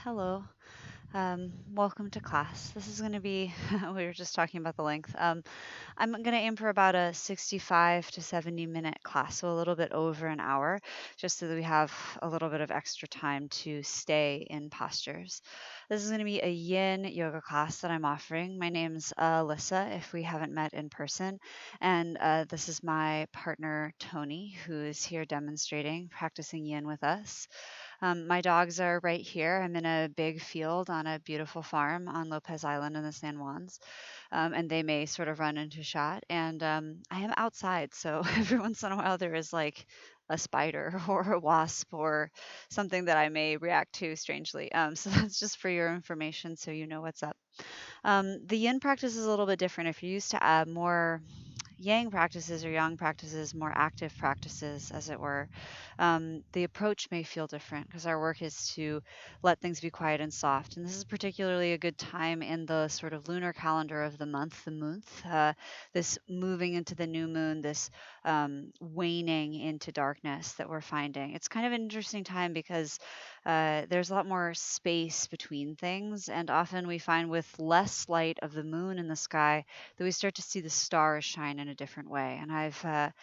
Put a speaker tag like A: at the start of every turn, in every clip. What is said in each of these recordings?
A: Hello. Welcome to class. This is going to be, we were just talking about the length. I'm going to aim for about a 65 to 70-minute class, so a little bit over an hour, just so that we have a little bit of extra time to stay in postures. This is going to be a Yin Yoga class that I'm offering. My name's Alyssa, if we haven't met in person, and this is my partner, Tony, who is here demonstrating, practicing Yin with us. My dogs are right here. I'm in a big field on a beautiful farm on Lopez Island in the San Juans, and they may sort of run into shot. And I am outside, so every once in a while there is like a spider or a wasp or something that I may react to strangely. So that's just for your information, so you know what's up. The yin practice is a little bit different. If you're used to more yang practices or yang practices, more active practices, as it were, the approach may feel different because our work is to let things be quiet and soft. And this is particularly a good time in the sort of lunar calendar of the month, this moving into the new moon, this waning into darkness that we're finding. It's kind of an interesting time because there's a lot more space between things. And often we find with less light of the moon in the sky that we start to see the stars shine in a different way. And I've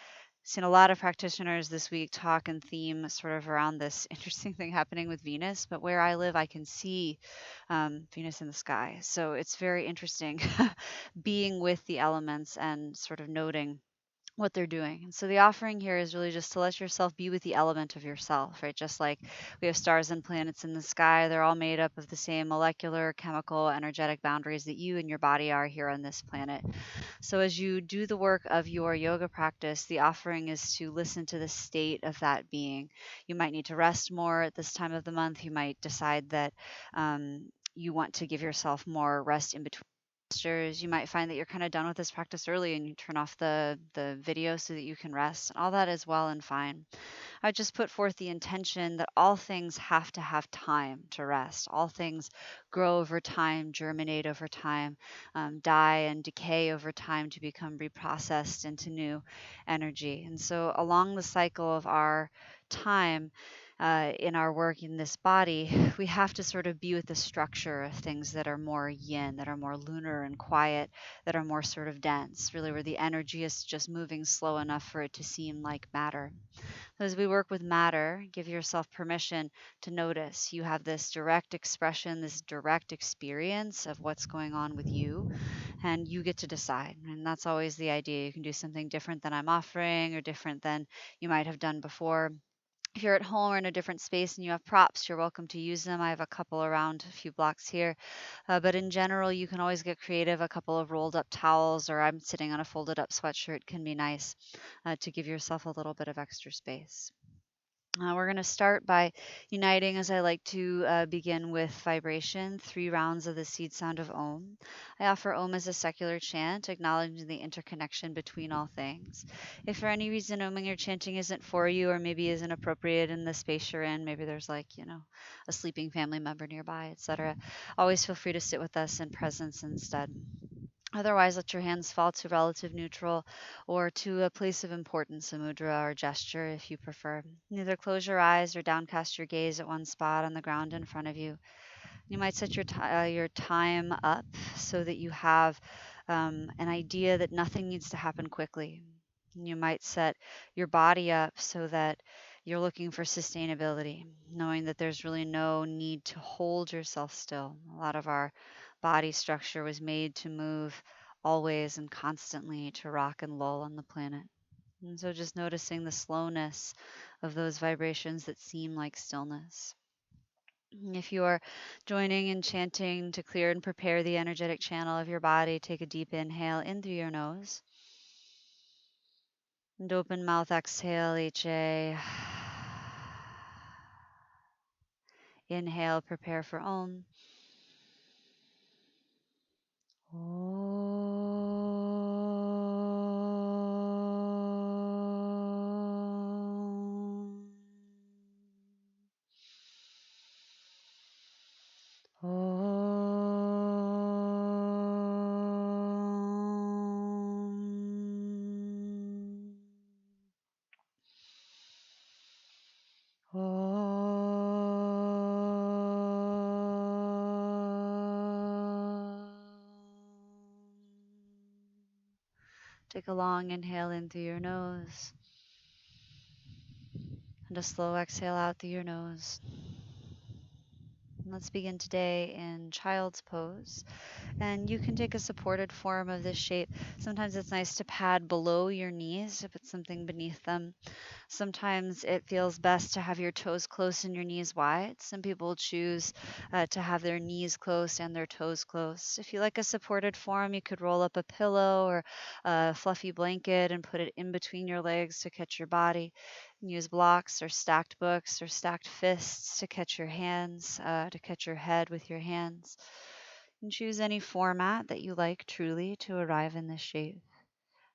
A: seen a lot of practitioners this week talk and theme sort of around this interesting thing happening with Venus. But where I live, I can see Venus in the sky. So it's very interesting being with the elements and sort of noting what they're doing. And so the offering here is really just to let yourself be with the element of yourself, right? Just like we have stars and planets in the sky, they're all made up of the same molecular, chemical, energetic boundaries that you and your body are here on this planet. So as you do the work of your yoga practice, the offering is to listen to the state of that being. You might need to rest more at this time of the month. You might decide that you want to give yourself more rest in between postures. You might find that you're kind of done with this practice early and you turn off the video so that you can rest. And all that is well and fine. I just put forth the intention that all things have to have time to rest. All things grow over time, germinate over time, die and decay over time to become reprocessed into new energy. And so, along the cycle of our time, in our work in this body, we have to sort of be with the structure of things that are more yin, that are more lunar and quiet, that are more sort of dense, really, where the energy is just moving slow enough for it to seem like matter. As we work with matter, give yourself permission to notice. You have this direct expression, this direct experience of what's going on with you, and you get to decide. And that's always the idea. You can do something different than I'm offering or different than you might have done before. If you're at home or in a different space and you have props, you're welcome to use them. I have a couple around a few blocks here. But in general, you can always get creative. A couple of rolled up towels, or I'm sitting on a folded up sweatshirt, can be nice to give yourself a little bit of extra space. We're going to start by uniting, as I like to begin with vibration, 3 rounds of the seed sound of Om. I offer Om as a secular chant, acknowledging the interconnection between all things. If for any reason Oming or chanting isn't for you, or maybe isn't appropriate in the space you're in, maybe there's a sleeping family member nearby, etc., always feel free to sit with us in presence instead. Otherwise, let your hands fall to relative neutral or to a place of importance, a mudra or gesture if you prefer. Neither close your eyes or downcast your gaze at one spot on the ground in front of you. You might set your time up so that you have an idea that nothing needs to happen quickly. You might set your body up so that you're looking for sustainability, knowing that there's really no need to hold yourself still. A lot of our body structure was made to move always and constantly, to rock and lull on the planet. And so just noticing the slowness of those vibrations that seem like stillness. If you are joining and chanting to clear and prepare the energetic channel of your body, take a deep inhale in through your nose. And open mouth, exhale, HA. Inhale, prepare for Om. Take a long inhale in through your nose and a slow exhale out through your nose. Let's begin today in child's pose. And you can take a supported form of this shape. Sometimes it's nice to pad below your knees to put something beneath them. Sometimes it feels best to have your toes close and your knees wide. Some people choose to have their knees close and their toes close. If you like a supported form, you could roll up a pillow or a fluffy blanket and put it in between your legs to catch your body. And use blocks or stacked books or stacked fists to catch your hands, to catch your head with your hands. And choose any format that you like truly to arrive in this shape.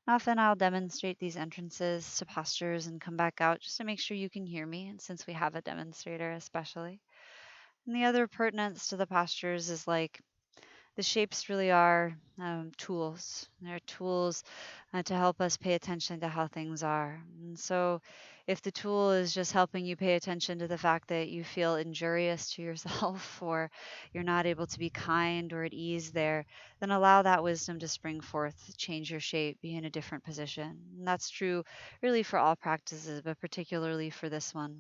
A: Often I'll demonstrate these entrances to postures and come back out just to make sure you can hear me, and since we have a demonstrator especially. And the other pertinence to the postures is like the shapes really are tools. They're tools to help us pay attention to how things are. And so, if the tool is just helping you pay attention to the fact that you feel injurious to yourself or you're not able to be kind or at ease there, then allow that wisdom to spring forth, change your shape, be in a different position. And that's true really for all practices, but particularly for this one.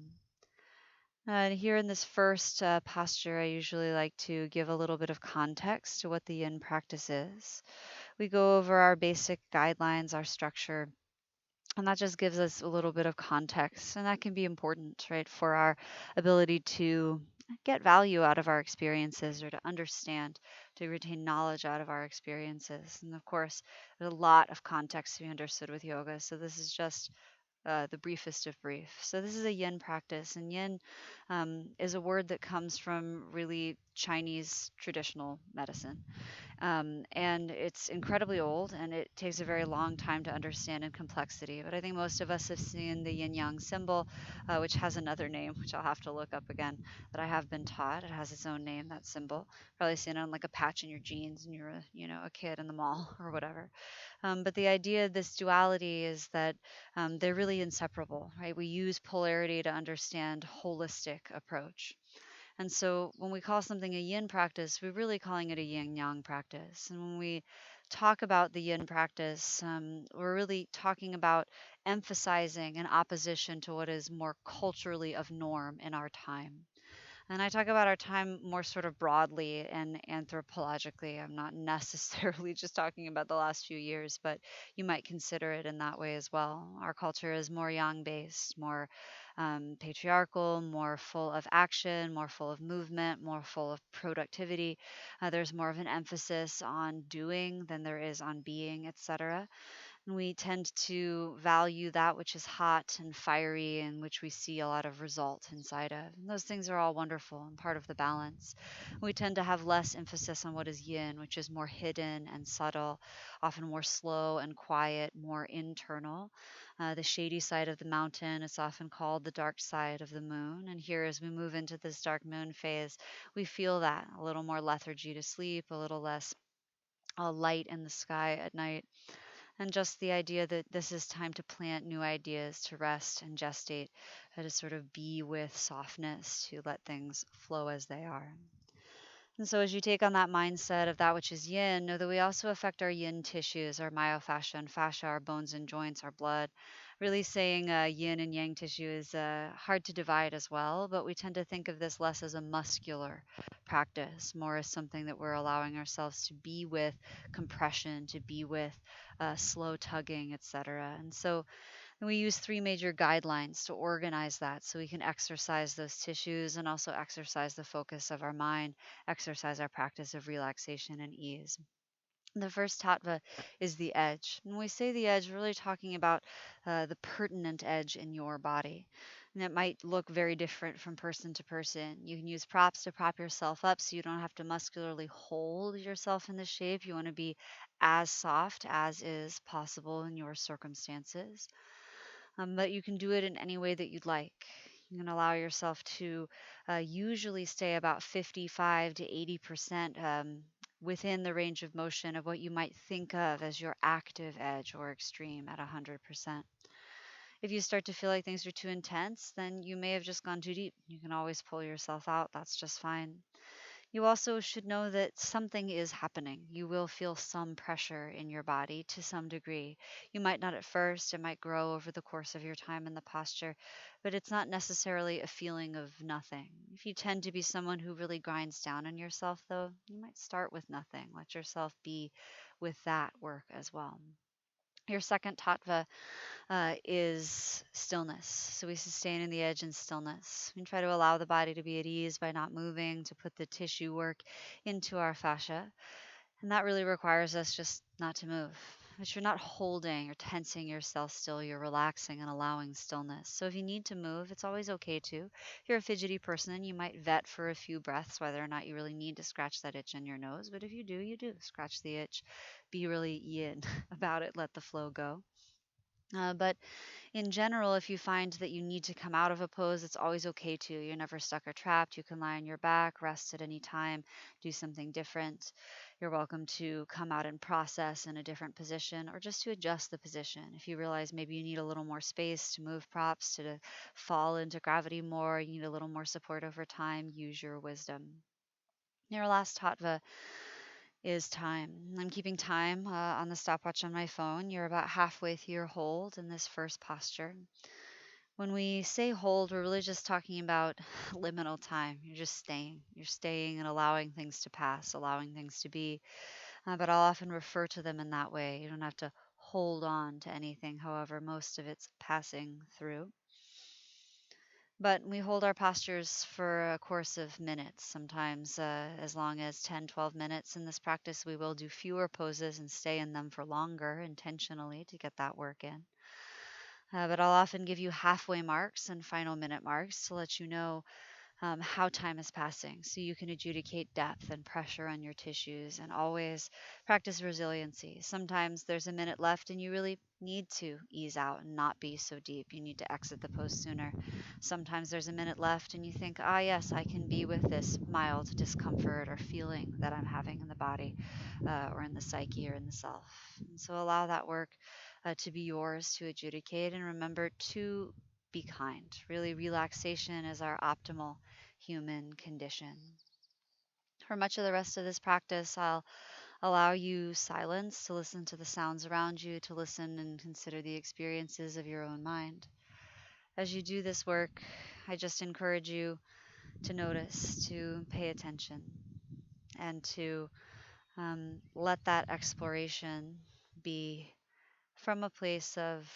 A: And here in this first posture, I usually like to give a little bit of context to what the yin practice is. We go over our basic guidelines, our structure, and that just gives us a little bit of context. And that can be important, right, for our ability to get value out of our experiences or to understand, to retain knowledge out of our experiences. And of course, there's a lot of context to be understood with yoga. So this is just the briefest of brief. So this is a yin practice, and yin is a word that comes from really Chinese traditional medicine. And it's incredibly old and it takes a very long time to understand in complexity. But I think most of us have seen the yin yang symbol, which has another name, which I'll have to look up again, that I have been taught. It has its own name, that symbol. Probably seen it on like a patch in your jeans and you're a kid in the mall or whatever. But the idea of this duality is that they're really inseparable, right? We use polarity to understand holistic approach. And so when we call something a yin practice, we're really calling it a yin yang practice. And when we talk about the yin practice, we're really talking about emphasizing an opposition to what is more culturally of norm in our time. And I talk about our time more sort of broadly and anthropologically. I'm not necessarily just talking about the last few years, but you might consider it in that way as well. Our culture is more yang based, more patriarchal, more full of action, more full of movement, more full of productivity. There's more of an emphasis on doing than there is on being, etc. And we tend to value that which is hot and fiery and which we see a lot of result inside of. And those things are all wonderful and part of the balance. We tend to have less emphasis on what is yin, which is more hidden and subtle, often more slow and quiet, more internal. The shady side of the mountain, it's often called the dark side of the moon. And here, as we move into this dark moon phase, we feel that a little more lethargy to sleep, a little less light in the sky at night, and just the idea that this is time to plant new ideas, to rest and gestate, to sort of be with softness, to let things flow as they are. And so, as you take on that mindset of that which is yin, know that we also affect our yin tissues, our myofascia and fascia, our bones and joints, our blood. Really saying yin and yang tissue is hard to divide as well, but we tend to think of this less as a muscular practice, more as something that we're allowing ourselves to be with compression, to be with slow tugging, etc. And so, and we use three major guidelines to organize that so we can exercise those tissues and also exercise the focus of our mind, exercise our practice of relaxation and ease. The first tattva is the edge. When we say the edge, we're really talking about the pertinent edge in your body. And it might look very different from person to person. You can use props to prop yourself up so you don't have to muscularly hold yourself in the shape. You want to be as soft as is possible in your circumstances, but you can do it in any way that you'd like. You can allow yourself to usually stay about 55 to 80% within the range of motion of what you might think of as your active edge or extreme at 100%. If you start to feel like things are too intense, then you may have just gone too deep. You can always pull yourself out. That's just fine. You also should know that something is happening. You will feel some pressure in your body to some degree. You might not at first, it might grow over the course of your time in the posture, but it's not necessarily a feeling of nothing. If you tend to be someone who really grinds down on yourself, though, you might start with nothing. Let yourself be with that work as well. Your second tattva is stillness. So we sustain in the edge in stillness. We try to allow the body to be at ease by not moving, to put the tissue work into our fascia. And that really requires us just not to move. But you're not holding or tensing yourself still, you're relaxing and allowing stillness. So if you need to move, it's always okay to. If you're a fidgety person, you might vet for a few breaths whether or not you really need to scratch that itch in your nose. But if you do, you do. Scratch the itch. Be really yin about it. Let the flow go. But in general, if you find that you need to come out of a pose, it's always okay to. You're never stuck or trapped. You can lie on your back, rest at any time, do something different. You're welcome to come out and process in a different position or just to adjust the position. If you realize maybe you need a little more space to move props, to fall into gravity more, you need a little more support over time, use your wisdom. Your last tattva is time. I'm keeping time on the stopwatch on my phone. You're about halfway through your hold in this first posture. When we say hold, we're really just talking about liminal time. You're just staying. You're staying and allowing things to pass, allowing things to be. But I'll often refer to them in that way. You don't have to hold on to anything, however, most of it's passing through. But we hold our postures for a course of minutes, sometimes as long as 10, 12 minutes. In this practice, we will do fewer poses and stay in them for longer intentionally to get that work in. But I'll often give you halfway marks and final minute marks to let you know how time is passing so you can adjudicate depth and pressure on your tissues and always practice resiliency. Sometimes there's a minute left and you really need to ease out and not be so deep. You need to exit the pose sooner. Sometimes there's a minute left and you think, ah, yes, I can be with this mild discomfort or feeling that I'm having in the body or in the psyche or in the self. And so allow that work to be yours to adjudicate and remember to be kind. Really, relaxation is our optimal human condition. For much of the rest of this practice, I'll allow you silence to listen to the sounds around you, to listen and consider the experiences of your own mind. As you do this work, I just encourage you to notice, to pay attention, and to let that exploration be from a place of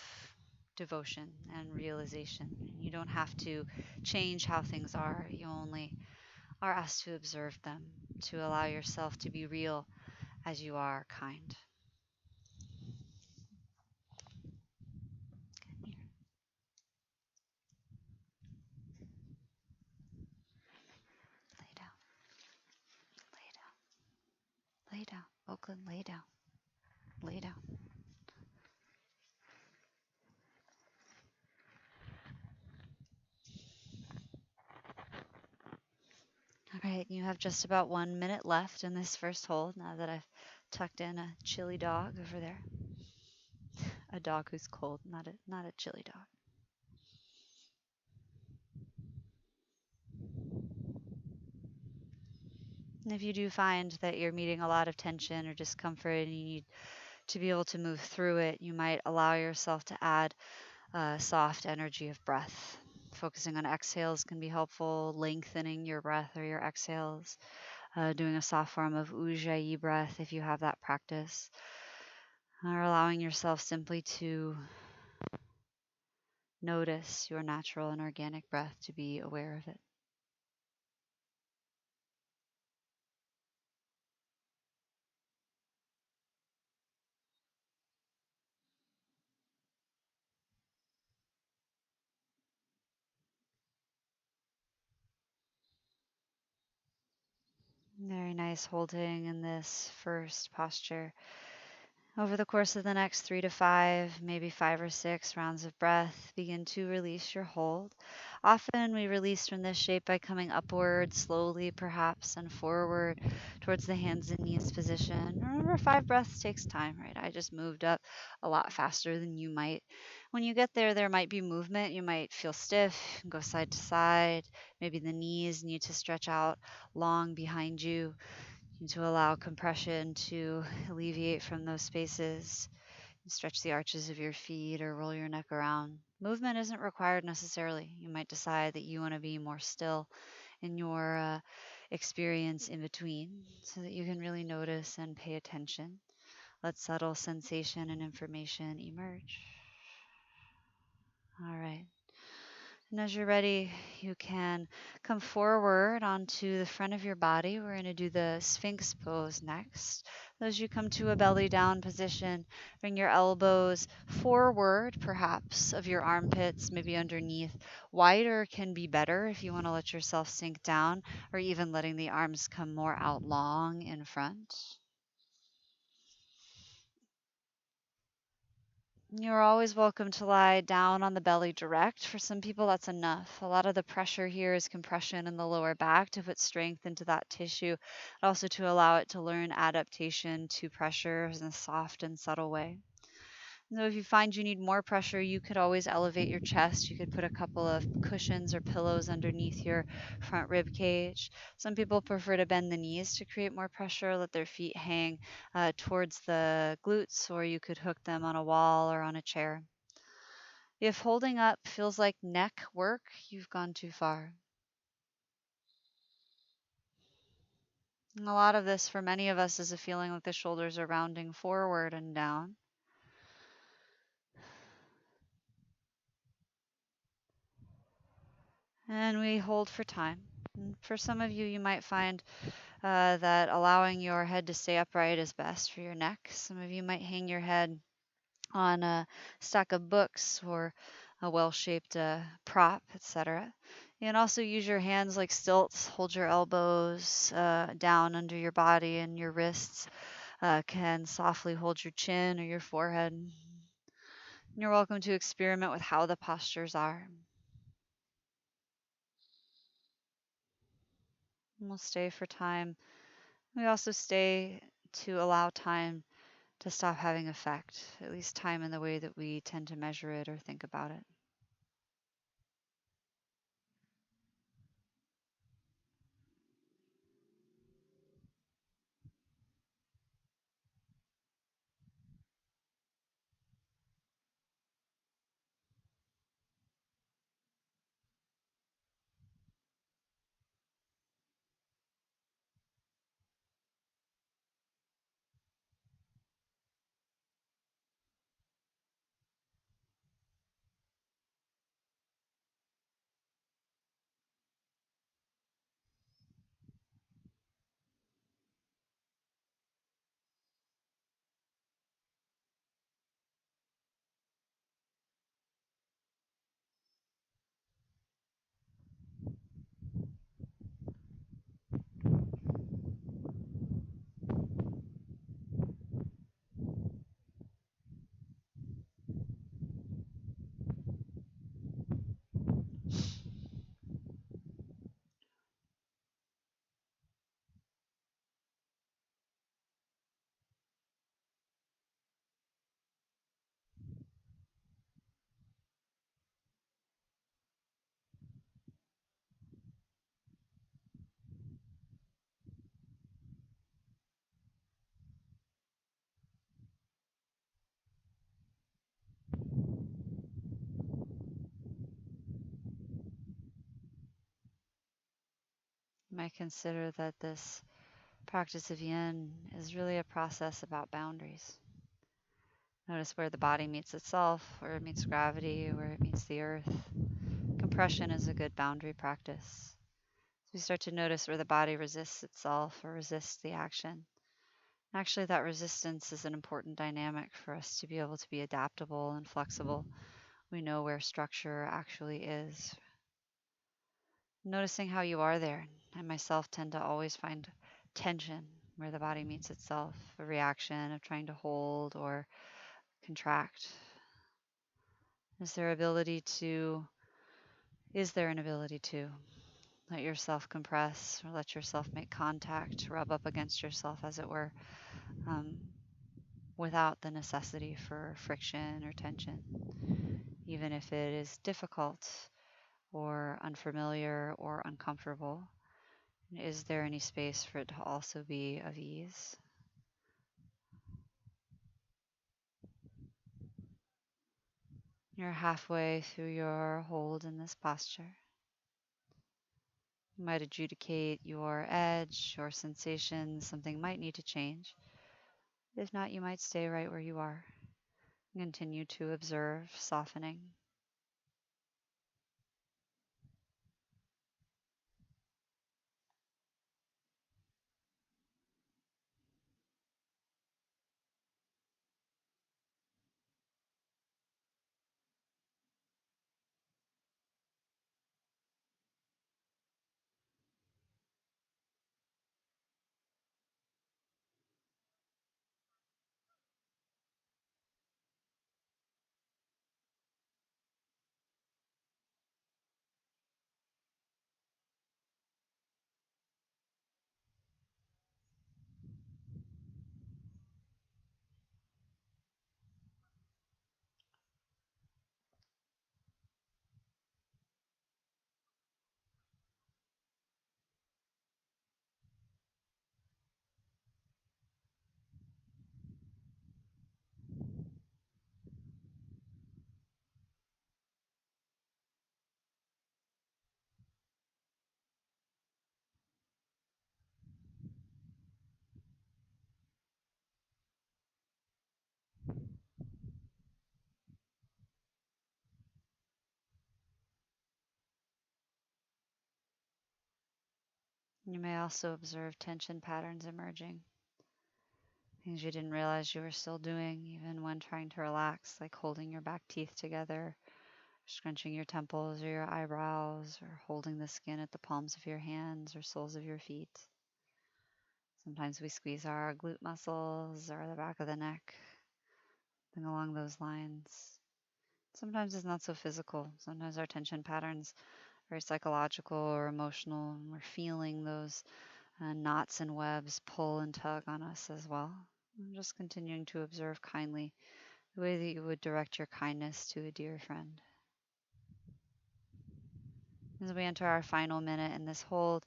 A: devotion and realization. You don't have to change how things are, you only are asked to observe them, to allow yourself to be real as you are kind. Lay down, lay down, lay down. Oakland, lay down, lay down. All right, you have just about 1 minute left in this first hold now that I've tucked in a chilly dog over there. A dog who's cold, not a chilly dog. And if you do find that you're meeting a lot of tension or discomfort and you need to be able to move through it, you might allow yourself to add a soft energy of breath. Focusing on exhales can be helpful, lengthening your breath or your exhales, doing a soft form of ujjayi breath if you have that practice, or allowing yourself simply to notice your natural and organic breath, to be aware of it. Very nice holding in this first posture. Over the course of the next 3 to 5, maybe 5 or 6 rounds of breath, begin to release your hold. Often we release from this shape by coming upward slowly, perhaps, and forward towards the hands and knees position. Remember, 5 breaths takes time, right? I just moved up a lot faster than you might. When you get there, there might be movement. You might feel stiff, go side to side. Maybe the knees need to stretch out long behind you and to allow compression to alleviate from those spaces. Stretch the arches of your feet or roll your neck around. Movement isn't required necessarily. You might decide that you want to be more still in your experience in between so that you can really notice and pay attention. Let subtle sensation and information emerge. All right. And as you're ready, you can come forward onto the front of your body. We're going to do the Sphinx pose next. As you come to a belly down position, bring your elbows forward, perhaps of your armpits, maybe underneath. Wider can be better if you want to let yourself sink down, or even letting the arms come more out long in front. You're always welcome to lie down on the belly direct. For some people, that's enough. A lot of the pressure here is compression in the lower back to put strength into that tissue, but also to allow it to learn adaptation to pressure in a soft and subtle way. So if you find you need more pressure, you could always elevate your chest. You could put a couple of cushions or pillows underneath your front rib cage. Some people prefer to bend the knees to create more pressure, let their feet hang towards the glutes, or you could hook them on a wall or on a chair. If holding up feels like neck work, you've gone too far. And a lot of this for many of us is a feeling like the shoulders are rounding forward and down. And we hold for time. And for some of you, you might find that allowing your head to stay upright is best for your neck. Some of you might hang your head on a stack of books or a well-shaped prop, etc. You can also use your hands like stilts, hold your elbows down under your body, and your wrists can softly hold your chin or your forehead. You're welcome to experiment with how the postures are. And we'll stay for time. We also stay to allow time to stop having effect, at least time in the way that we tend to measure it or think about it. You might consider that this practice of yin is really a process about boundaries. Notice where the body meets itself, where it meets gravity, where it meets the earth. Compression is a good boundary practice. We start to notice where the body resists itself or resists the action. Actually, that resistance is an important dynamic for us to be able to be adaptable and flexible. We know where structure actually is. Noticing how you are there. I myself tend to always find tension where the body meets itself, a reaction of trying to hold or contract. Is there ability to, is there an ability to let yourself compress or let yourself make contact, rub up against yourself, as it were, um, without the necessity for friction or tension, even if it is difficult or unfamiliar or uncomfortable? Is there any space for it to also be of ease? You're halfway through your hold in this posture. You might adjudicate your edge or sensation, something might need to change. If not, you might stay right where you are. Continue to observe, softening. You may also observe tension patterns emerging, things you didn't realize you were still doing, even when trying to relax, like holding your back teeth together, scrunching your temples or your eyebrows, or holding the skin at the palms of your hands or soles of your feet. Sometimes we squeeze our glute muscles or the back of the neck, something along those lines. Sometimes it's not so physical. Sometimes our tension patterns are very psychological or emotional, and we're feeling those knots and webs pull and tug on us as well. And just continuing to observe kindly the way that you would direct your kindness to a dear friend. As we enter our final minute in this hold,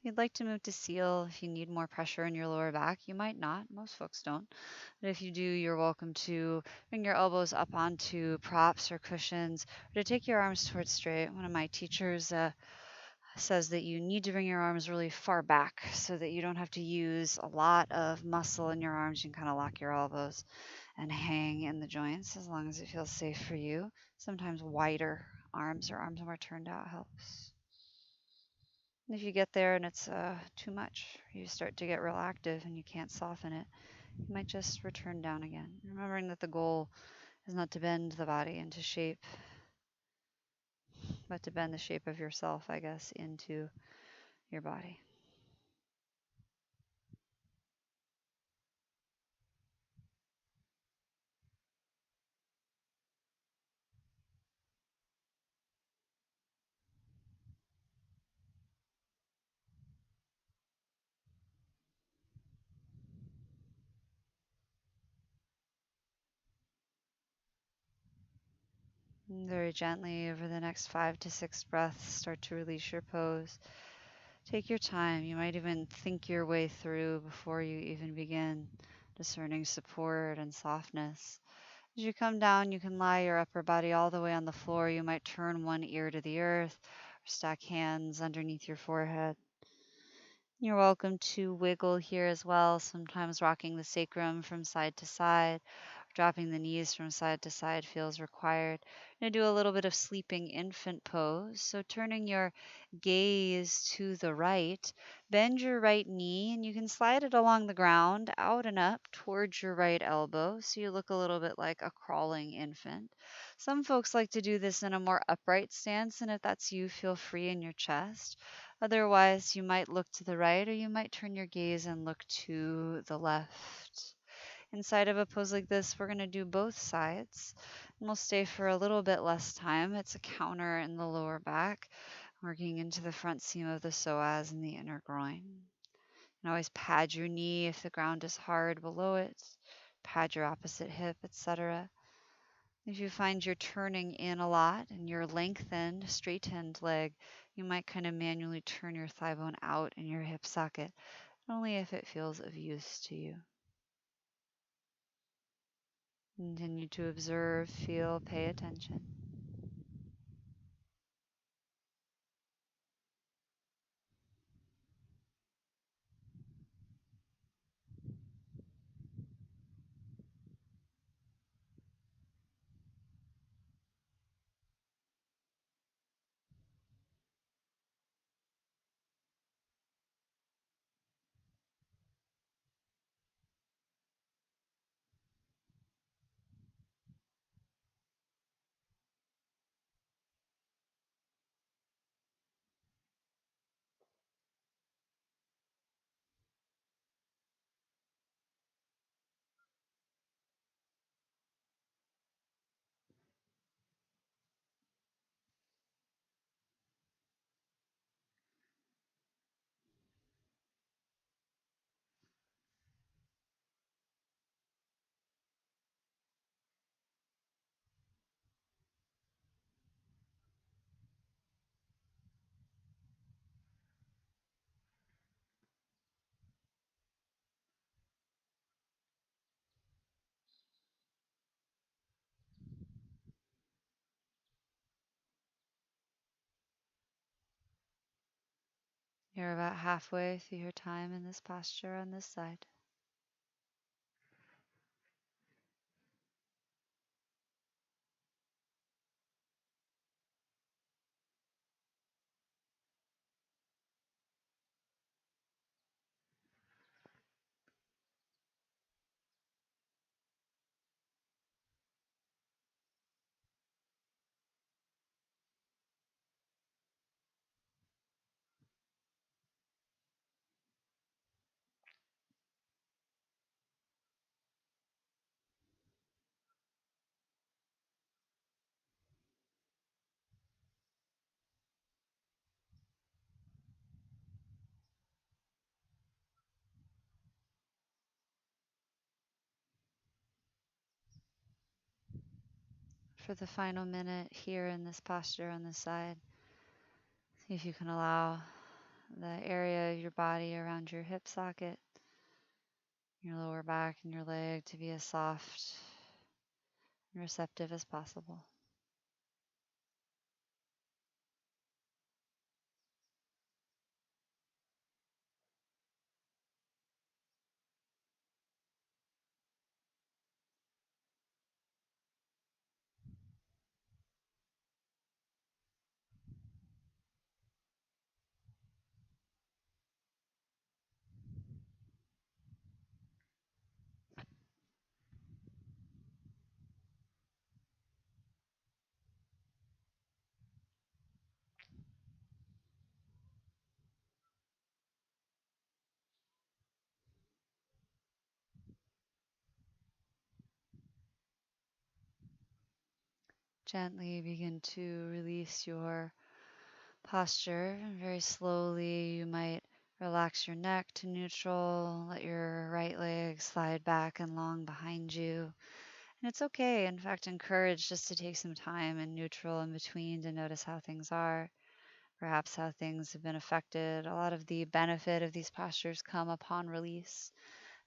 A: you'd like to move to seal. If you need more pressure in your lower back, you might not. Most folks don't. But if you do, you're welcome to bring your elbows up onto props or cushions, or to take your arms towards straight. One of my teachers says that you need to bring your arms really far back so that you don't have to use a lot of muscle in your arms. You can kind of lock your elbows and hang in the joints as long as it feels safe for you. Sometimes wider arms or arms more turned out helps. And if you get there and it's too much, you start to get real active and you can't soften it, you might just return down again. Remembering that the goal is not to bend the body into shape, but to bend the shape of yourself, I guess, into your body. And very gently over the next 5 to 6 breaths, start to release your pose. Take your time. You might even think your way through before you even begin, discerning support and softness. As you come down, you can lie your upper body all the way on the floor. You might turn one ear to the earth or stack hands underneath your forehead. You're welcome to wiggle here as well, sometimes rocking the sacrum from side to side. Dropping the knees from side to side feels required. You're going to do a little bit of sleeping infant pose. So turning your gaze to the right, bend your right knee and you can slide it along the ground, out and up towards your right elbow. So you look a little bit like a crawling infant. Some folks like to do this in a more upright stance, and if that's you, feel free in your chest. Otherwise, you might look to the right or you might turn your gaze and look to the left. Inside of a pose like this, we're going to do both sides and we'll stay for a little bit less time. It's a counter in the lower back, working into the front seam of the psoas and the inner groin. And always pad your knee if the ground is hard below it, pad your opposite hip, etc. If you find you're turning in a lot and your lengthened, straightened leg, you might kind of manually turn your thigh bone out in your hip socket, only if it feels of use to you. Continue to observe, feel, pay attention. You're about halfway through your time in this posture on this side. For the final minute here in this posture on this side, see if you can allow the area of your body around your hip socket, your lower back, and your leg to be as soft and receptive as possible. Gently begin to release your posture. Very slowly, you might relax your neck to neutral, let your right leg slide back and long behind you. And it's okay, in fact, encourage just to take some time in neutral in between to notice how things are, perhaps how things have been affected. A lot of the benefit of these postures come upon release.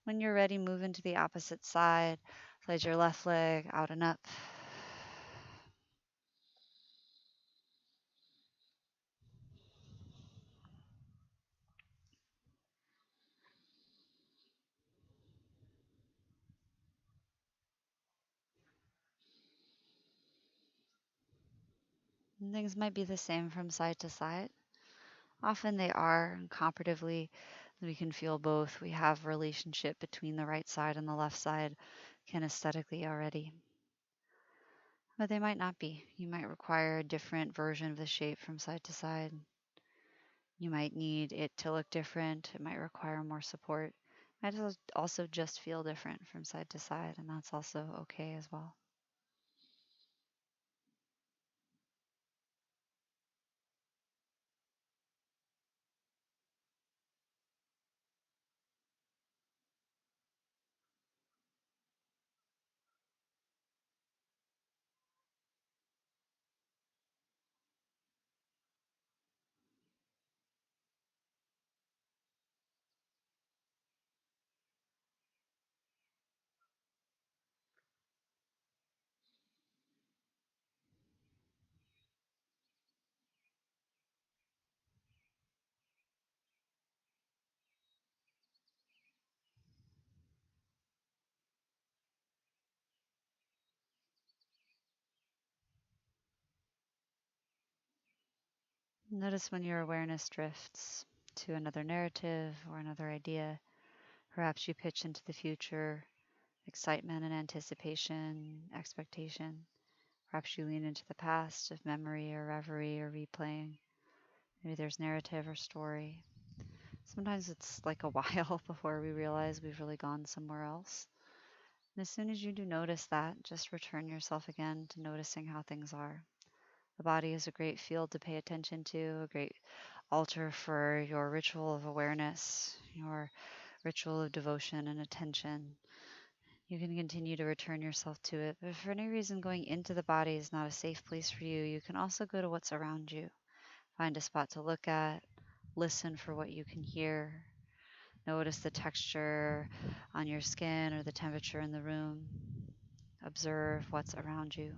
A: When you're ready, move into the opposite side. Slide your left leg out and up. And things might be the same from side to side. Often they are, and comparatively, we can feel both. We have relationship between the right side and the left side kinesthetically already. But they might not be. You might require a different version of the shape from side to side. You might need it to look different. It might require more support. It might also just feel different from side to side, and that's also okay as well. Notice when your awareness drifts to another narrative or another idea. Perhaps you pitch into the future, excitement and anticipation, expectation. Perhaps you lean into the past of memory or reverie or replaying. Maybe there's narrative or story. Sometimes it's like a while before we realize we've really gone somewhere else. And as soon as you do notice that, just return yourself again to noticing how things are. The body is a great field to pay attention to, a great altar for your ritual of awareness, your ritual of devotion and attention. You can continue to return yourself to it. But if for any reason going into the body is not a safe place for you, you can also go to what's around you. Find a spot to look at, listen for what you can hear, notice the texture on your skin or the temperature in the room. Observe what's around you.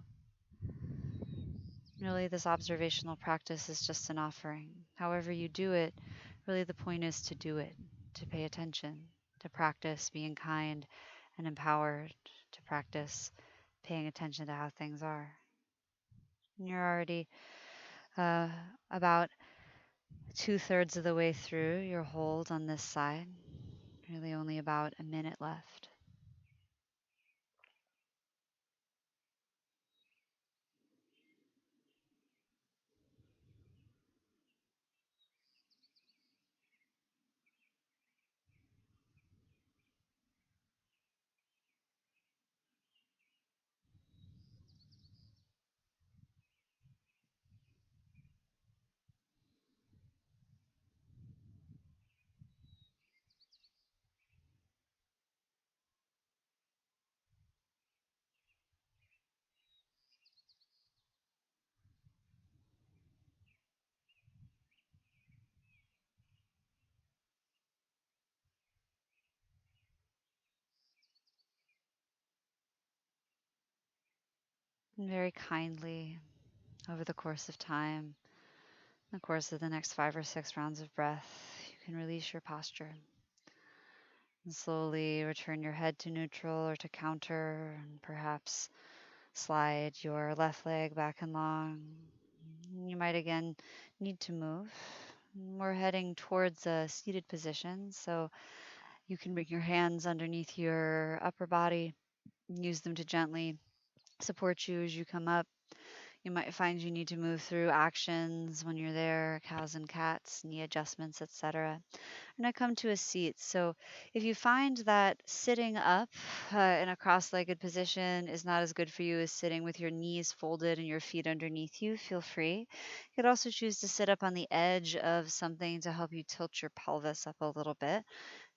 A: Really, this observational practice is just an offering. However, you do it, really, the point is to do it, to pay attention, to practice being kind and empowered, to practice paying attention to how things are. And you're already uh, about 2/3 of the way through your hold on this side, really, only about a minute left. And very kindly, over the course of time, in the course of the next 5 or 6 rounds of breath, you can release your posture and slowly return your head to neutral or to counter, and perhaps slide your left leg back and long. You might again need to move. We're heading towards a seated position, so you can bring your hands underneath your upper body, use them to gently support you as you come up. You might find you need to move through actions when you're there, cows and cats, knee adjustments, etc. And I come to a seat. So if you find that sitting up in a cross legged position is not as good for you as sitting with your knees folded and your feet underneath you, feel free. You could also choose to sit up on the edge of something to help you tilt your pelvis up a little bit.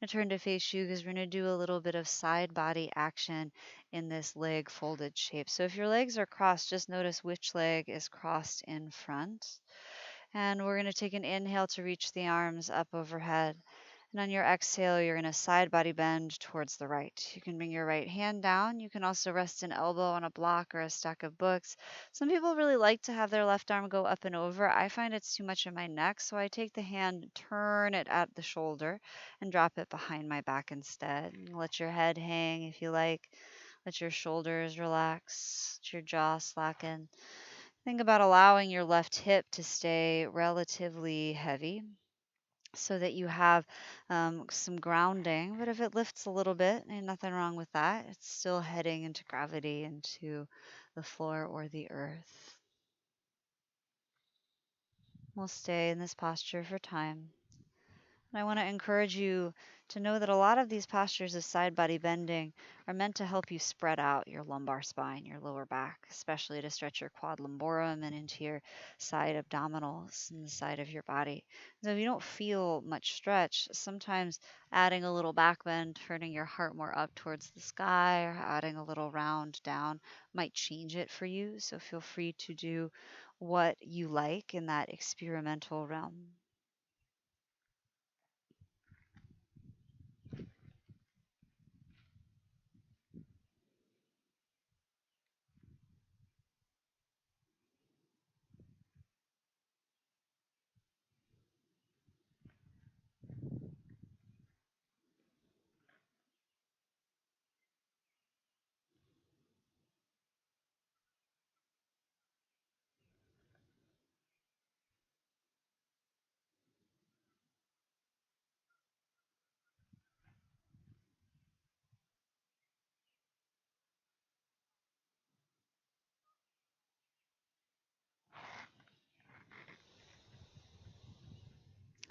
A: I'm going to turn to face you because we're going to do a little bit of side body action in this leg folded shape. So if your legs are crossed, just notice which leg is crossed in front. And we're going to take an inhale to reach the arms up overhead. And on your exhale, you're going to side body bend towards the right. You can bring your right hand down. You can also rest an elbow on a block or a stack of books. Some people really like to have their left arm go up and over. I find it's too much in my neck, so I take the hand, turn it at the shoulder, and drop it behind my back instead. Let your head hang if you like. Let your shoulders relax. Let your jaw slacken. Think about allowing your left hip to stay relatively heavy so that you have some grounding. But if it lifts a little bit, ain't nothing wrong with that. It's still heading into gravity, into the floor or the earth. We'll stay in this posture for time. And I want to encourage you to know that a lot of these postures of side body bending are meant to help you spread out your lumbar spine, your lower back, especially to stretch your quad lumborum and into your side abdominals and the side of your body. So if you don't feel much stretch, sometimes adding a little back bend, turning your heart more up towards the sky, or adding a little round down might change it for you. So feel free to do what you like in that experimental realm.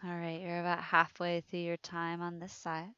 A: All right, you're about halfway through your time on this side.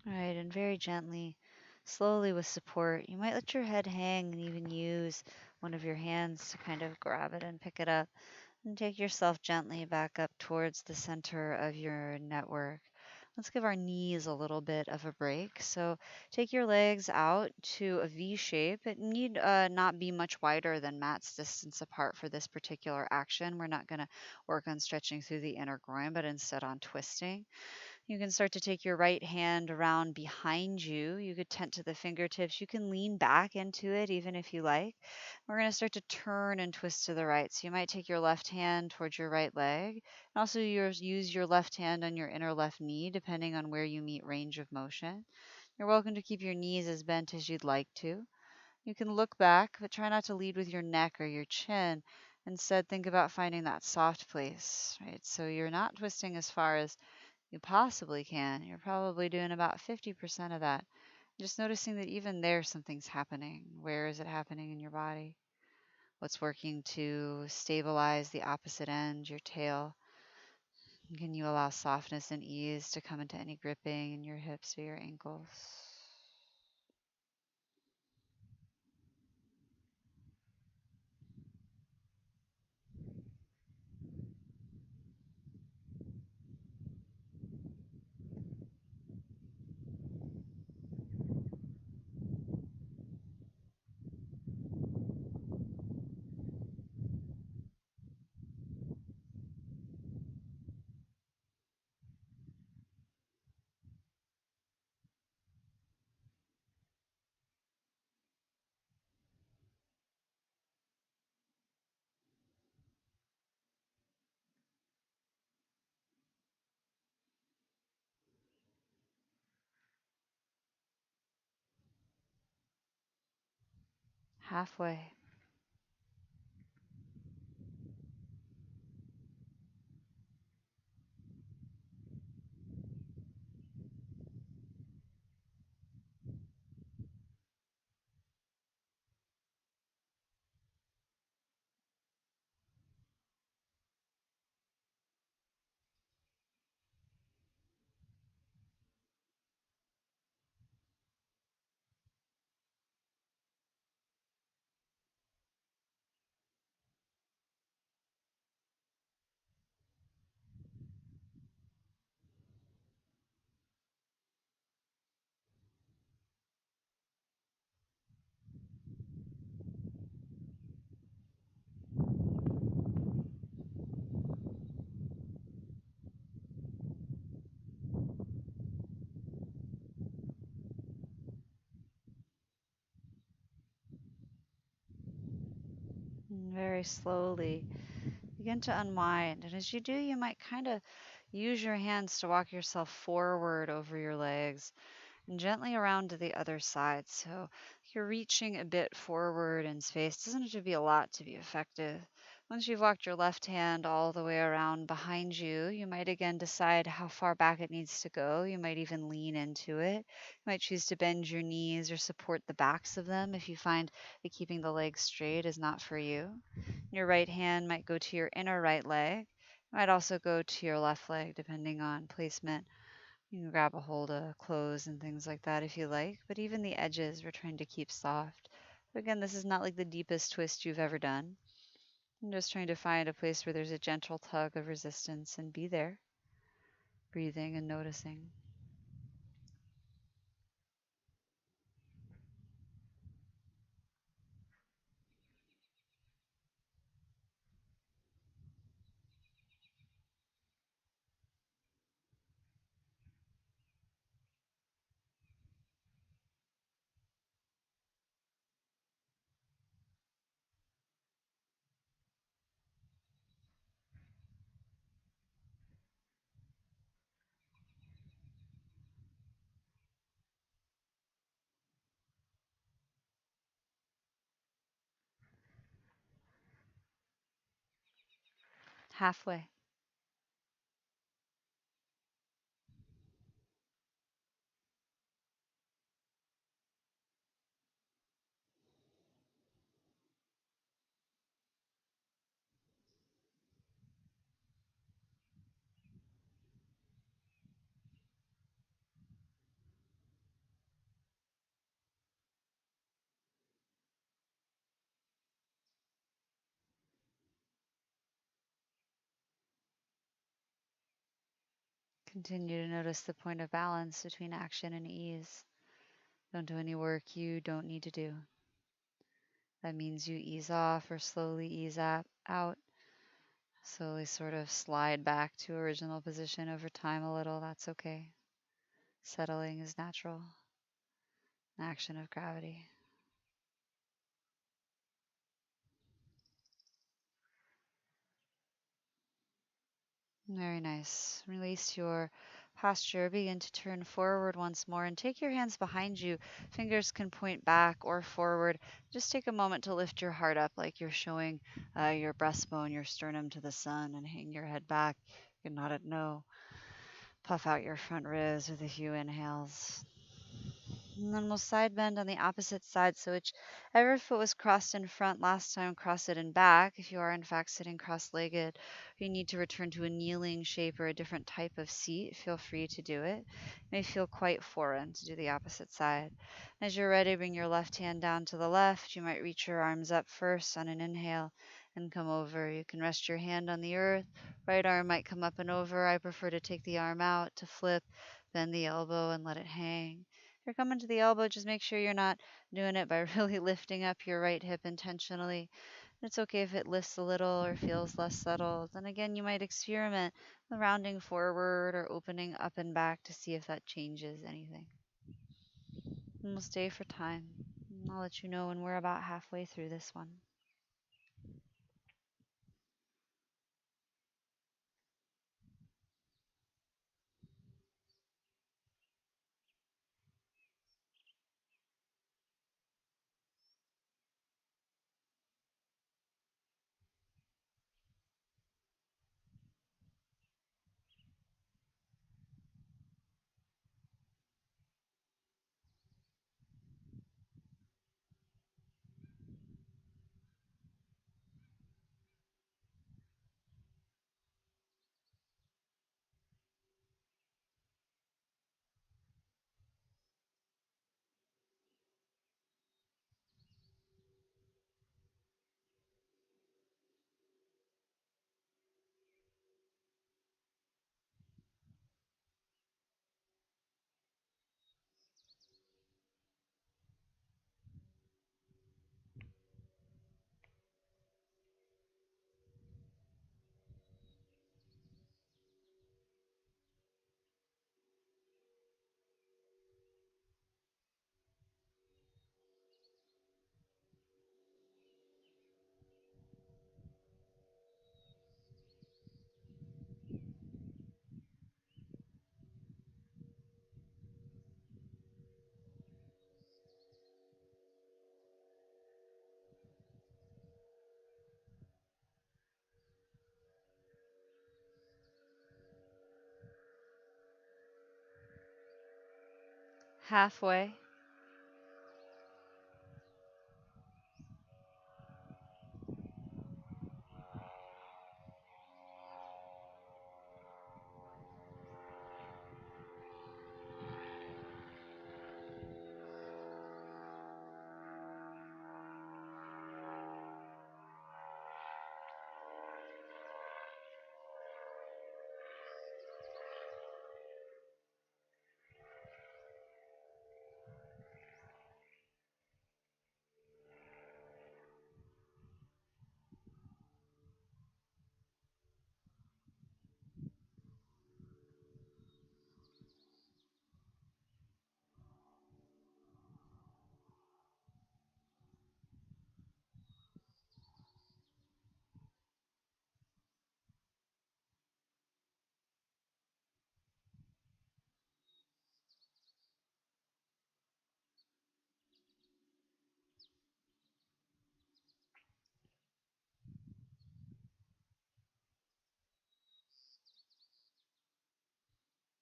A: All right, and very gently, slowly with support, you might let your head hang and even use one of your hands to kind of grab it and pick it up. And take yourself gently back up towards the center of your network. Let's give our knees a little bit of a break. So take your legs out to a V shape. It need not be much wider than mat's distance apart for this particular action. We're not going to work on stretching through the inner groin, but instead on twisting. You can start to take your right hand around behind you. You could tent to the fingertips. You can lean back into it even if you like. We're going to start to turn and twist to the right. So you might take your left hand towards your right leg. And also use your left hand on your inner left knee, depending on where you meet range of motion. You're welcome to keep your knees as bent as you'd like to. You can look back, but try not to lead with your neck or your chin. Instead, think about finding that soft place, right? So you're not twisting as far as you possibly can. You're probably doing about 50% of that. Just noticing that even there, something's happening. Where is it happening in your body? What's working to stabilize the opposite end, your tail? Can you allow softness and ease to come into any gripping in your hips or your ankles? Halfway. And very slowly begin to unwind. And as you do, you might kind of use your hands to walk yourself forward over your legs and gently around to the other side. So you're reaching a bit forward in space. Doesn't have to be a lot to be effective. Once you've walked your left hand all the way around behind you, you might again decide how far back it needs to go. You might even lean into it. You might choose to bend your knees or support the backs of them if you find that keeping the legs straight is not for you. Your right hand might go to your inner right leg. It might also go to your left leg, depending on placement. You can grab a hold of clothes and things like that if you like, but even the edges we're trying to keep soft. Again, this is not like the deepest twist you've ever done. I'm just trying to find a place where there's a gentle tug of resistance and be there, breathing and noticing. Halfway. Continue to notice the point of balance between action and ease. Don't do any work you don't need to do. That means you ease off or slowly ease out. Slowly sort of slide back to original position over time a little. That's okay. Settling is natural. An action of gravity. Very nice. Release your posture. Begin to turn forward once more and take your hands behind you. Fingers can point back or forward. Just take a moment to lift your heart up like you're showing your breastbone, your sternum to the sun, and hang your head back. You can nod at no. Puff out your front ribs with a few inhales. And then we'll side bend on the opposite side. So whichever foot was crossed in front last time, cross it in back. If you are in fact sitting cross-legged, you need to return to a kneeling shape or a different type of seat, feel free to do it. It may feel quite foreign to do the opposite side. As you're ready, bring your left hand down to the left. You might reach your arms up first on an inhale and come over. You can rest your hand on the earth. Right arm might come up and over. I prefer to take the arm out to flip, bend the elbow and let it hang. If you're coming to the elbow, just make sure you're not doing it by really lifting up your right hip intentionally. It's okay if it lifts a little or feels less settled. And again, you might experiment with rounding forward or opening up and back to see if that changes anything. And we'll stay for time. I'll let you know when we're about halfway through this one. Halfway.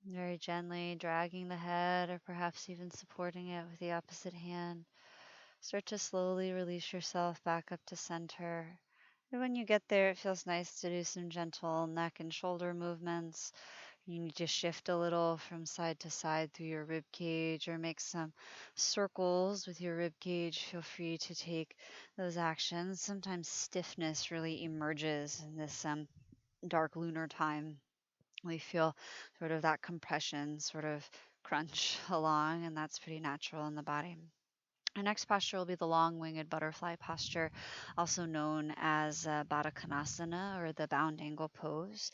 A: Very gently dragging the head or perhaps even supporting it with the opposite hand. Start to slowly release yourself back up to center. And when you get there, it feels nice to do some gentle neck and shoulder movements. You need to shift a little from side to side through your rib cage or make some circles with your rib cage. Feel free to take those actions. Sometimes stiffness really emerges in this dark lunar time. We feel sort of that compression sort of crunch along, and that's pretty natural in the body. Our next posture will be the long winged butterfly posture, also known as Baddha Konasana or the bound angle pose.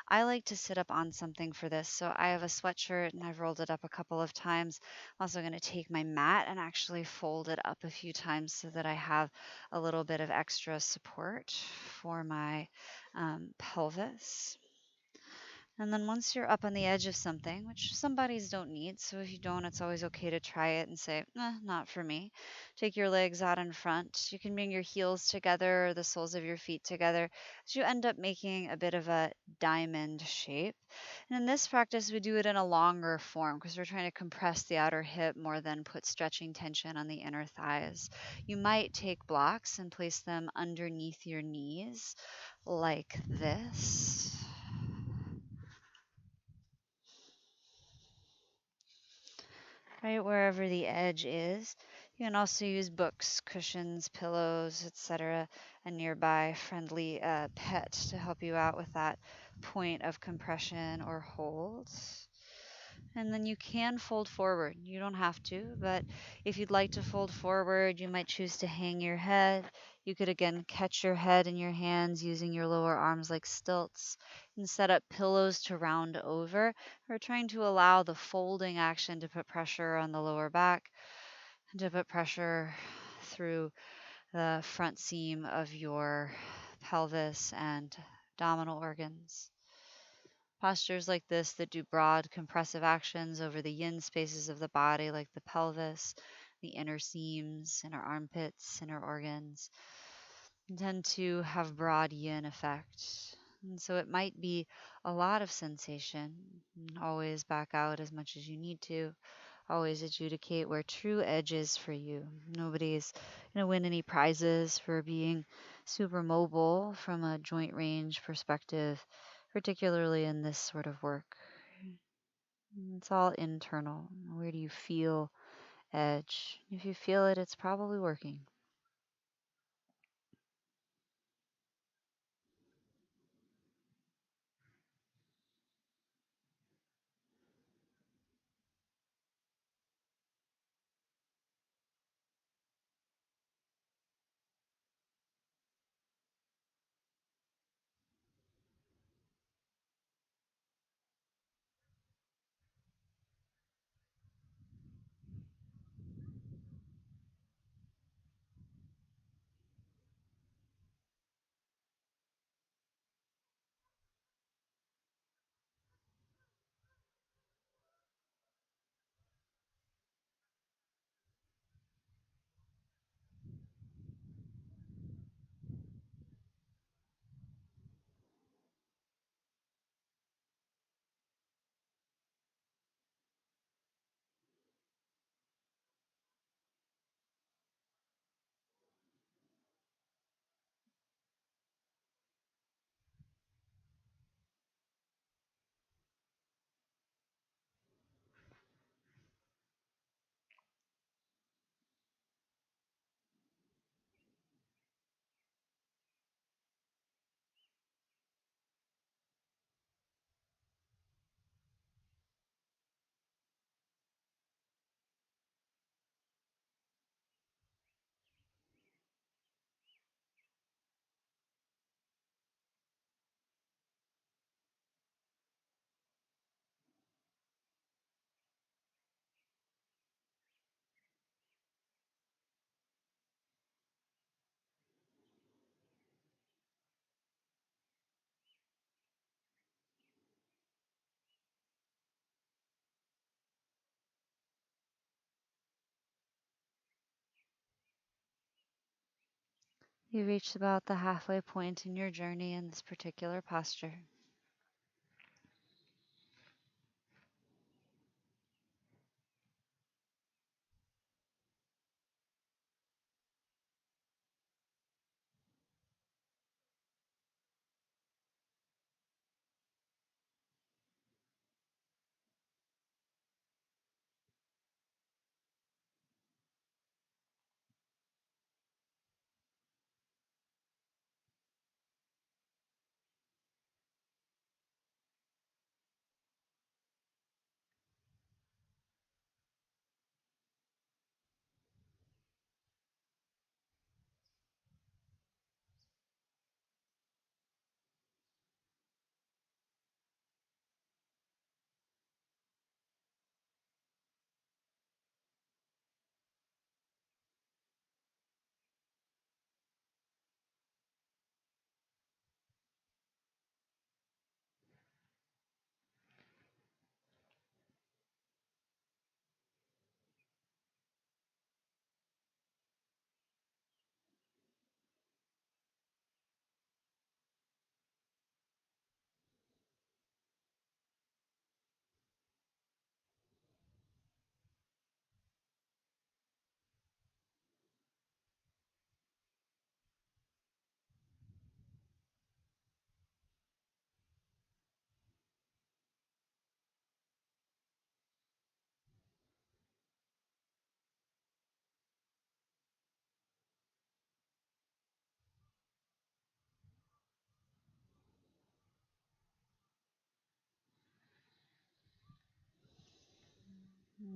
A: I like to sit up on something for this. So I have a sweatshirt and I've rolled it up a couple of times. I'm also going to take my mat and actually fold it up a few times so that I have a little bit of extra support for my pelvis. And then once you're up on the edge of something, which some bodies don't need, so if you don't, it's always okay to try it and say, not for me. Take your legs out in front. You can bring your heels together or the soles of your feet together. So you end up making a bit of a diamond shape. And in this practice, we do it in a longer form because we're trying to compress the outer hip more than put stretching tension on the inner thighs. You might take blocks and place them underneath your knees like this. Right wherever the edge is. You can also use books, cushions, pillows, etc., a nearby friendly pet to help you out with that point of compression or hold. And then you can fold forward. You don't have to, but if you'd like to fold forward, you might choose to hang your head. You could again catch your head in your hands using your lower arms like stilts and set up pillows to round over. We're trying to allow the folding action to put pressure on the lower back and to put pressure through the front seam of your pelvis and abdominal organs. Postures like this that do broad compressive actions over the yin spaces of the body, like the pelvis, the inner seams, inner armpits, inner organs, tend to have broad yin effect. And so it might be a lot of sensation. Always back out as much as you need to. Always adjudicate where true edge is for you. Nobody's going to win any prizes for being super mobile from a joint range perspective, particularly in this sort of work. It's all internal. Where do you feel edge? If you feel it, it's probably working. You reached about the halfway point in your journey in this particular posture.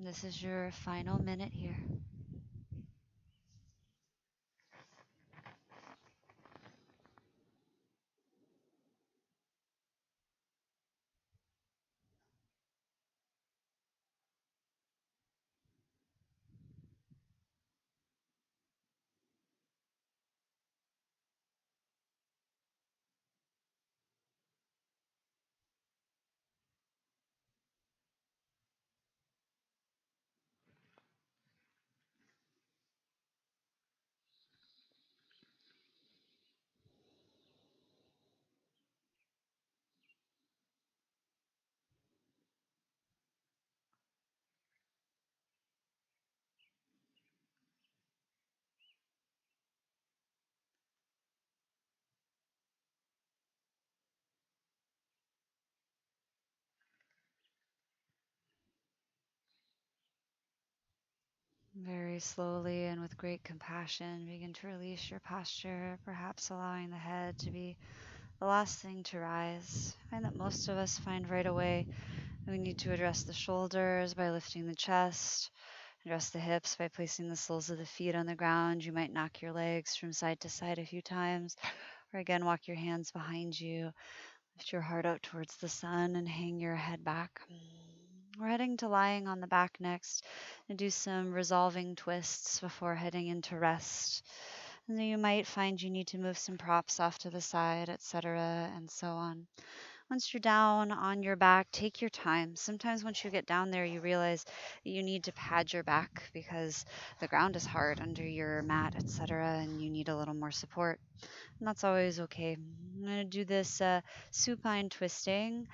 A: This is your final minute here. Very slowly and with great compassion, begin to release your posture, perhaps allowing the head to be the last thing to rise. I find that most of us find right away that we need to address the shoulders by lifting the chest, address the hips by placing the soles of the feet on the ground. You might knock your legs from side to side a few times, or again, walk your hands behind you. Lift your heart out towards the sun and hang your head back. We're heading to lying on the back next and do some resolving twists before heading into rest. And then you might find you need to move some props off to the side, etc., and so on. Once you're down on your back, take your time. Sometimes once you get down there, you realize that you need to pad your back because the ground is hard under your mat, etc., and you need a little more support. And that's always okay. I'm going to do this supine twisting.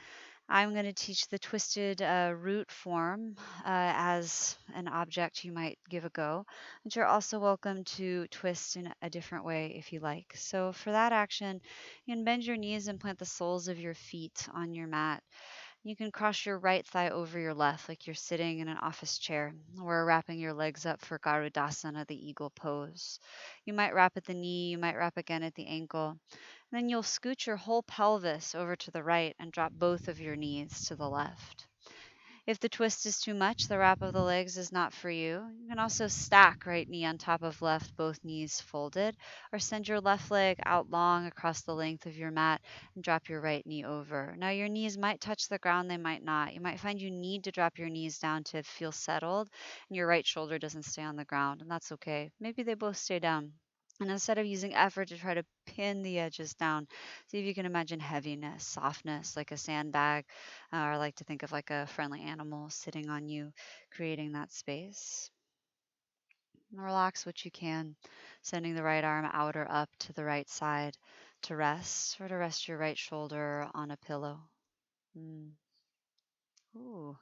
A: I'm going to teach the twisted root form as an object you might give a go. And you're also welcome to twist in a different way if you like. So for that action, you can bend your knees and plant the soles of your feet on your mat. You can cross your right thigh over your left like you're sitting in an office chair, or wrapping your legs up for Garudasana, the eagle pose. You might wrap at the knee, you might wrap again at the ankle. Then you'll scoot your whole pelvis over to the right and drop both of your knees to the left. If the twist is too much, the wrap of the legs is not for you. You can also stack right knee on top of left, both knees folded, or send your left leg out long across the length of your mat and drop your right knee over. Now, your knees might touch the ground, they might not. You might find you need to drop your knees down to feel settled, and your right shoulder doesn't stay on the ground, and that's okay. Maybe they both stay down. And instead of using effort to try to pin the edges down, see if you can imagine heaviness, softness, like a sandbag, or I like to think of like a friendly animal sitting on you, creating that space. And relax what you can, sending the right arm out or up to the right side to rest, or to rest your right shoulder on a pillow. Mm. Ooh.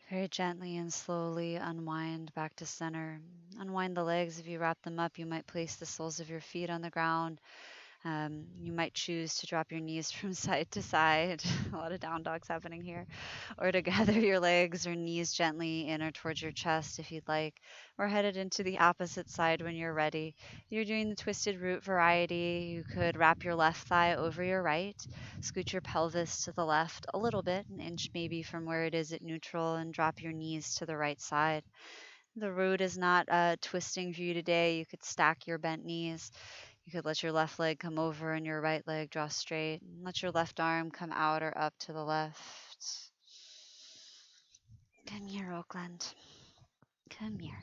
A: Very gently and slowly unwind back to center. Unwind the legs. If you wrap them up, you might place the soles of your feet on the ground. You might choose to drop your knees from side to side. A lot of down dogs happening here. Or to gather your legs or knees gently in or towards your chest if you'd like. We're headed into the opposite side when you're ready. You're doing the twisted root variety. You could wrap your left thigh over your right, scoot your pelvis to the left a little bit, an inch maybe from where it is at neutral, and drop your knees to the right side. The root is not twisting for you today. You could stack your bent knees. You could let your left leg come over and your right leg draw straight. And let your left arm come out or up to the left. Come here, Oakland. Come here.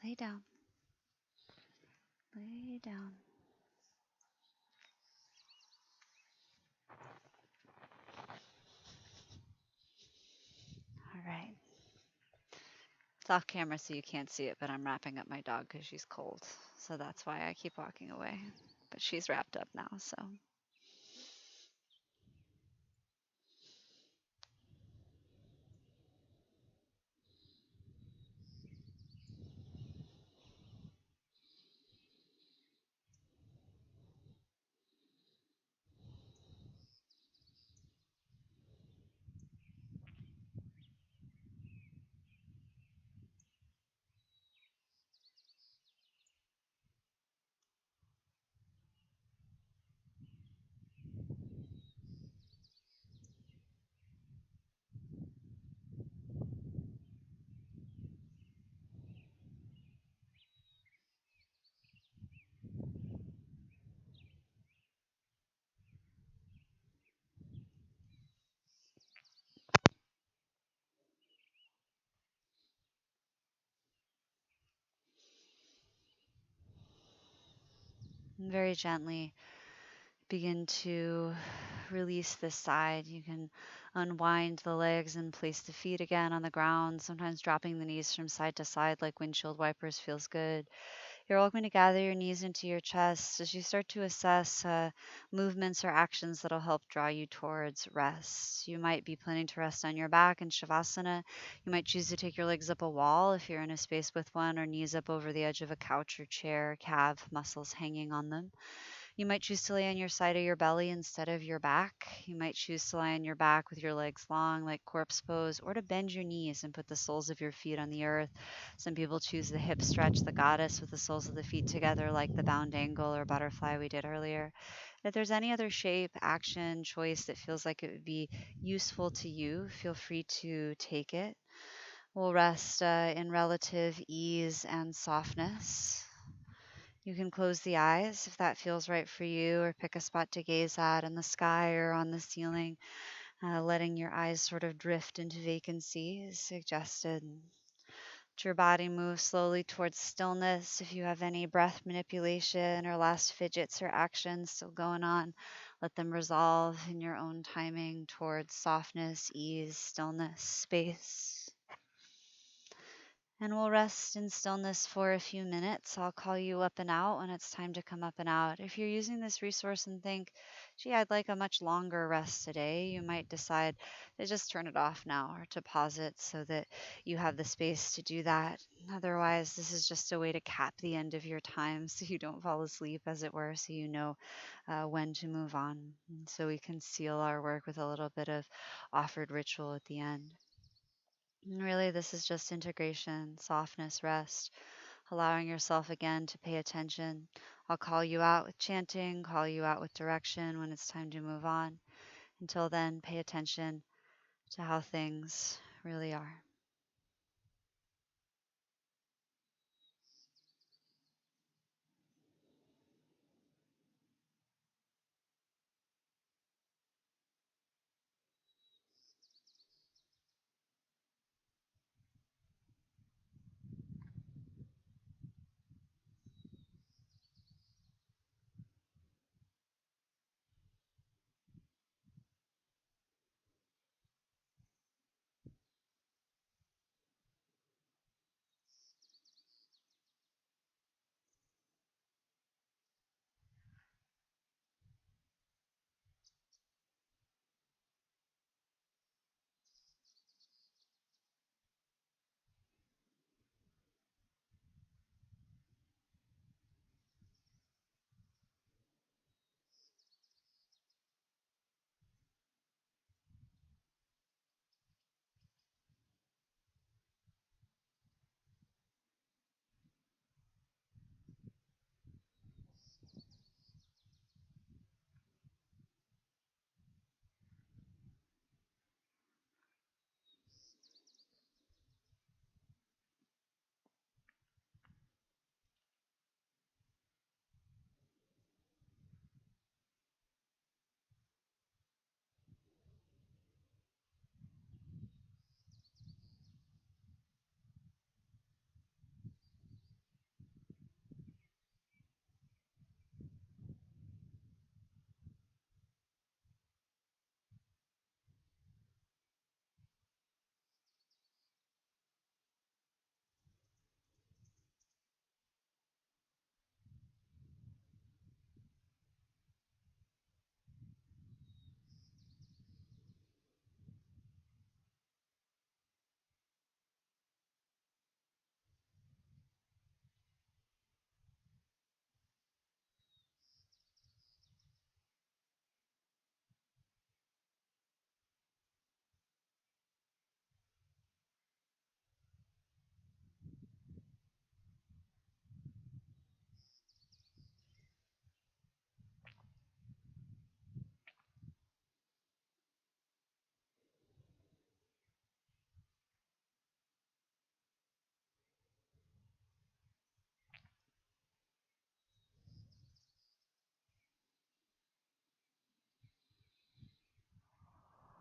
A: Lay down. Lay down. All right. It's off camera so you can't see it, but I'm wrapping up my dog because she's cold. So that's why I keep walking away. But she's wrapped up now, so. And very gently begin to release this side. You can unwind the legs and place the feet again on the ground, sometimes dropping the knees from side to side like windshield wipers feels good. You're welcome to gather your knees into your chest as you start to assess movements or actions that'll help draw you towards rest. You might be planning to rest on your back in Shavasana. You might choose to take your legs up a wall if you're in a space with one, or knees up over the edge of a couch or chair, calf muscles hanging on them. You might choose to lay on your side of your belly instead of your back. You might choose to lie on your back with your legs long, like corpse pose, or to bend your knees and put the soles of your feet on the earth. Some people choose the hip stretch, the goddess, with the soles of the feet together, like the bound angle or butterfly we did earlier. If there's any other shape, action, choice that feels like it would be useful to you, feel free to take it. We'll rest in relative ease and softness. You can close the eyes if that feels right for you, or pick a spot to gaze at in the sky or on the ceiling. Letting your eyes sort of drift into vacancy is suggested. Let your body move slowly towards stillness. If you have any breath manipulation or last fidgets or actions still going on, let them resolve in your own timing towards softness, ease, stillness, space. And we'll rest in stillness for a few minutes. I'll call you up and out when it's time to come up and out. If you're using this resource and think, gee, I'd like a much longer rest today, you might decide to just turn it off now or to pause it so that you have the space to do that. Otherwise, this is just a way to cap the end of your time so you don't fall asleep, as it were, so you know when to move on. And so we can seal our work with a little bit of offered ritual at the end. And really, this is just integration, softness, rest, allowing yourself again to pay attention. I'll call you out with chanting, call you out with direction when it's time to move on. Until then, pay attention to how things really are.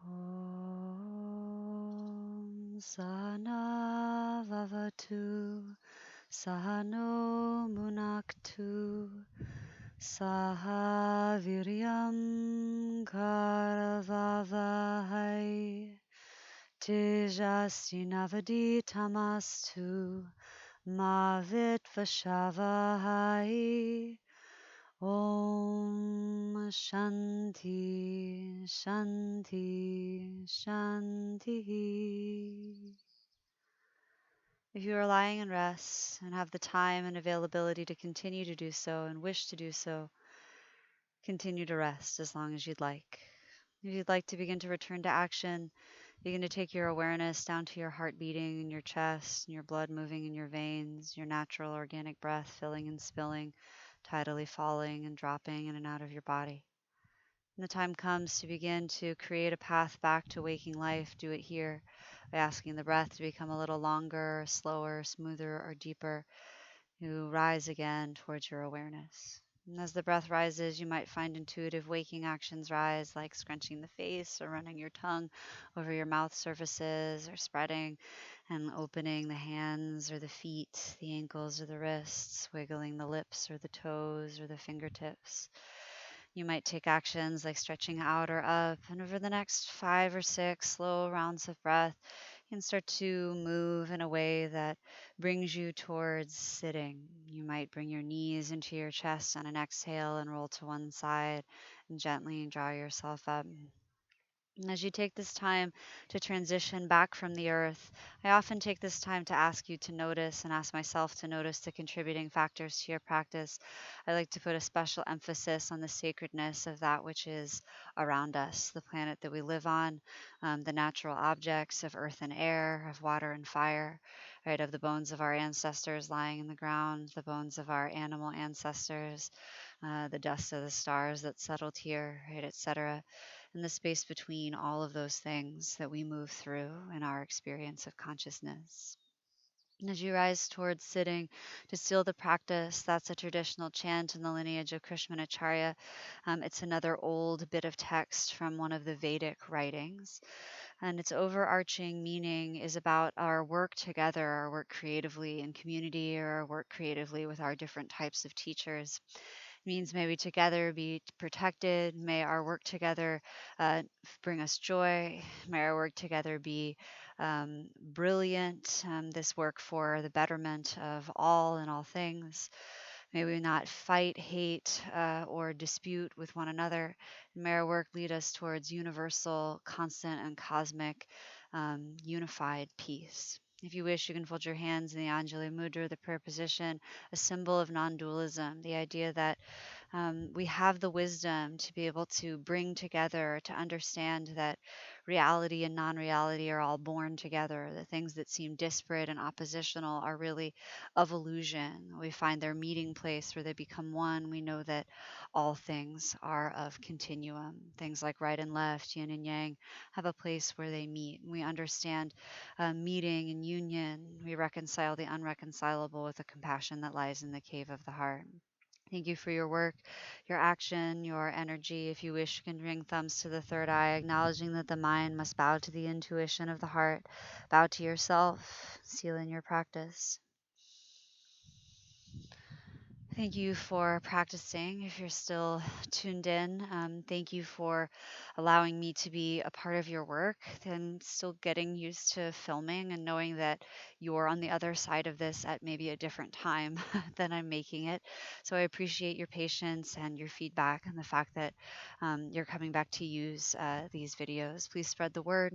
A: Om Sana Vavatu Sahano Munaktu Saha Viryam Karavavahai Tejasvinavadi Tamastu Mavit Vashavahai Om Shanti Shanti Shanti. If you are lying in rest and have the time and availability to continue to do so and wish to do so, Continue to rest as long as you'd like. If you'd like to begin to return to action, begin to take your awareness down to your heart beating in your chest, and your blood moving in your veins, your natural organic breath filling and spilling, tidally falling and dropping in and out of your body. When the time comes to begin to create a path back to waking life, do it here by asking the breath to become a little longer, slower, smoother, or deeper. You rise again towards your awareness. And as the breath rises, you might find intuitive waking actions rise, like scrunching the face or running your tongue over your mouth surfaces, or spreading and opening the hands or the feet, the ankles or the wrists, wiggling the lips or the toes or the fingertips. You might take actions like stretching out or up, and over the next 5 or 6 slow rounds of breath, you can start to move in a way that brings you towards sitting. You might bring your knees into your chest on an exhale and roll to one side and gently draw yourself up. And as you take this time to transition back from the earth, I often take this time to ask you to notice and ask myself to notice the contributing factors to your practice. I like to put a special emphasis on the sacredness of that which is around us, the planet that we live on, the natural objects of earth and air, of water and fire, right, of the bones of our ancestors lying in the ground, the bones of our animal ancestors, the dust of the stars that settled here, right, etc., and the space between all of those things that we move through in our experience of consciousness. And as you rise towards sitting to seal the practice, that's a traditional chant in the lineage of Krishmanacharya. It's another old bit of text from one of the Vedic writings. And its overarching meaning is about our work together, our work creatively in community, or our work creatively with our different types of teachers. Means may we together be protected. May our work together bring us joy. May our work together be brilliant. This work for the betterment of all and all things. May we not fight, hate, or dispute with one another. May our work lead us towards universal, constant, and cosmic unified peace. If you wish, you can fold your hands in the Anjali Mudra, the prayer position, a symbol of non dualism, the idea that we have the wisdom to be able to bring together, to understand that reality and non reality are all born together. The things that seem disparate and oppositional are really of illusion. We find their meeting place where they become one. We know that all things are of continuum. Things like right and left, yin and yang, have a place where they meet. We understand meeting and union. We reconcile the unreconcilable with the compassion that lies in the cave of the heart. Thank you for your work, your action, your energy. If you wish, you can bring thumbs to the third eye, acknowledging that the mind must bow to the intuition of the heart. Bow to yourself, seal in your practice. Thank you for practicing. If you're still tuned in, thank you for allowing me to be a part of your work. I'm still getting used to filming and knowing that you're on the other side of this at maybe a different time than I'm making it. So I appreciate your patience and your feedback and the fact that you're coming back to use these videos. Please spread the word.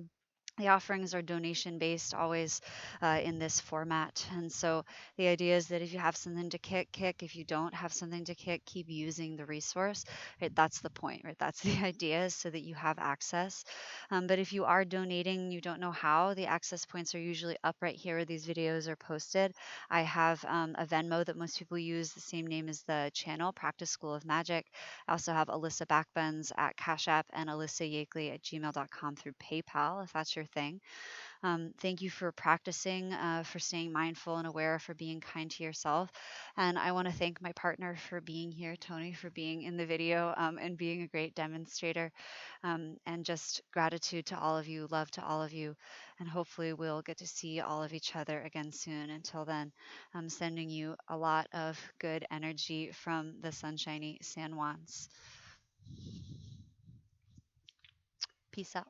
A: The offerings are donation based always in this format. And so the idea is that if you have something to kick. If you don't have something to kick, keep using the resource. Right? That's the point, right? That's the idea, is so that you have access. But if you are donating, you don't know how, the access points are usually up right here where these videos are posted. I have a Venmo that most people use, the same name as the channel, Practice School of Magic. I also have Alyssa Backbends at Cash App and alyssayakley@gmail.com through PayPal, if that's your thing. Thank you for practicing, for staying mindful and aware, for being kind to yourself. And I want to thank my partner for being here, Tony, for being in the video and being a great demonstrator. And just gratitude to all of you, love to all of you. And hopefully we'll get to see all of each other again soon. Until then, I'm sending you a lot of good energy from the sunshiny San Juans. Peace out.